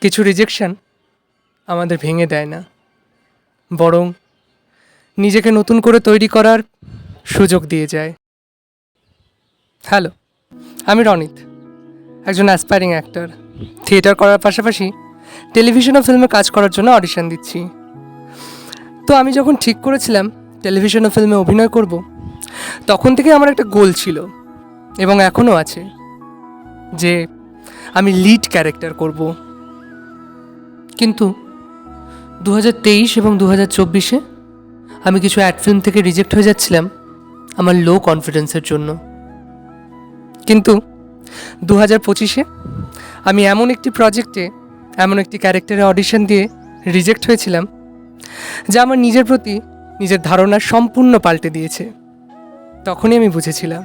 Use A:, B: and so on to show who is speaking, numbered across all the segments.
A: কিছু রিজেকশন আমাদের ভেঙে দেয় না, বরং নিজেকে নতুন করে তৈরি করার সুযোগ দিয়ে যায়। হ্যালো, আমি রনিত, একজন অ্যাসপায়ারিং অ্যাক্টর। থিয়েটার করার পাশাপাশি টেলিভিশন ও ফিল্মে কাজ করার জন্য অডিশন দিচ্ছি। তো আমি যখন ঠিক করেছিলাম টেলিভিশন ও ফিল্মে অভিনয় করব, তখন থেকে আমার একটা গোল ছিল এবং এখনও আছে যে আমি লিড ক্যারেক্টার করব। কিন্তু 2023 এবং 2024-এ আমি কিছু অ্যাড ফিল্ম থেকে রিজেক্ট হয়ে যাচ্ছিলাম আমার লো কনফিডেন্সের জন্য। কিন্তু 2025-এ আমি এমন একটি প্রজেক্টে এমন একটি ক্যারেক্টারে অডিশন দিয়ে রিজেক্ট হয়েছিলাম যা আমার নিজের প্রতি নিজের ধারণা সম্পূর্ণ পাল্টে দিয়েছে। তখনই আমি বুঝেছিলাম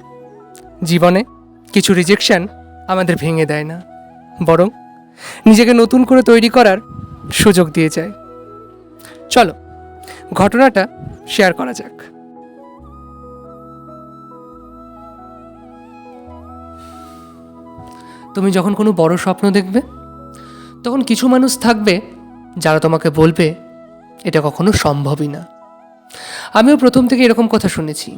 A: জীবনে কিছু রিজেকশন আমাদের ভেঙে দেয় না, বরং নিজেকে নতুন করে তৈরি করার সুযোগ দিয়ে যায়। চলো ঘটনাটা শেয়ার করা যাক। তুমি যখন কোনো বড় স্বপ্ন দেখবে, তখন কিছু মানুষ থাকবে যারা তোমাকে বলবে এটা কখনো সম্ভবই না। আমিও প্রথম থেকে এরকম কথা শুনেছি।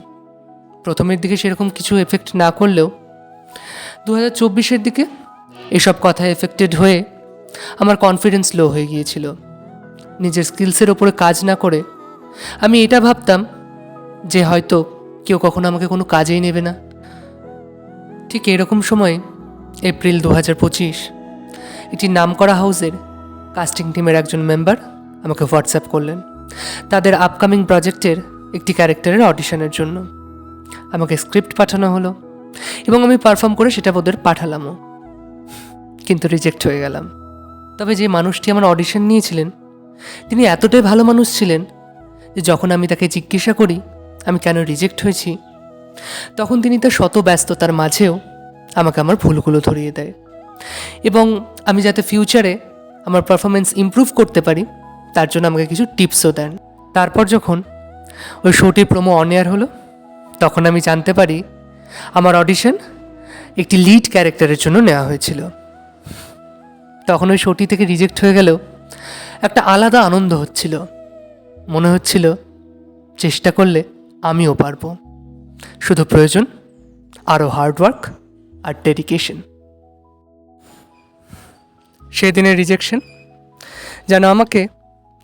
A: প্রথমের দিকে সেরকম কিছু এফেক্ট না করলেও 2024-এর দিকে এসব কথা এফেক্টেড হয়ে আমার কনফিডেন্স লো হয়ে গিয়েছিল। নিজের স্কিলসের ওপরে কাজ না করে আমি এটা ভাবতাম যে হয়তো কেউ কখনো আমাকে কোনো কাজেই নেবে না। ঠিক এরকম সময় এপ্রিল 2025 একটি নামকরা হাউসের কাস্টিং টিমের একজন মেম্বার আমাকে হোয়াটসঅ্যাপ করলেন তাদের আপকামিং প্রজেক্টের একটি ক্যারেক্টারের অডিশনের জন্য। আমাকে স্ক্রিপ্ট পাঠানো হলো এবং আমি পারফর্ম করে সেটা ওদের পাঠালামও, কিন্তু রিজেক্ট হয়ে গেলাম। তবে যে মানুষটি আমার অডিশন নিয়েছিলেন তিনি এতটাই ভালো মানুষ ছিলেন যে যখন আমি তাকে জিজ্ঞাসা করি আমি কেন রিজেক্ট হয়েছি, তখন তিনি তার শত ব্যস্ততার মাঝেও আমাকে আমার ভুলগুলো ধরিয়ে দেয় এবং আমি যাতে ফিউচারে আমার পারফরমেন্স ইমপ্রুভ করতে পারি তার জন্য আমাকে কিছু টিপসও দেন। তারপর যখন ওই শোটির প্রোমো অন এয়ার হলো, তখন আমি জানতে পারি আমার অডিশন একটি লিড ক্যারেক্টারের জন্য নেওয়া হয়েছিল। তখন ওই শোটি থেকে রিজেক্ট হয়ে গেলেও একটা আলাদা আনন্দ হচ্ছিল। মনে হচ্ছিল চেষ্টা করলে আমিও পারবো, শুধু প্রয়োজন আরও হার্ডওয়ার্ক আর ডেডিকেশন। সেদিনের রিজেকশন যেন আমাকে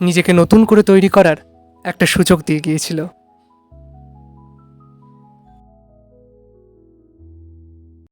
A: নিজেকে নতুন করে তৈরি করার একটা সুযোগ দিয়ে গিয়েছিল।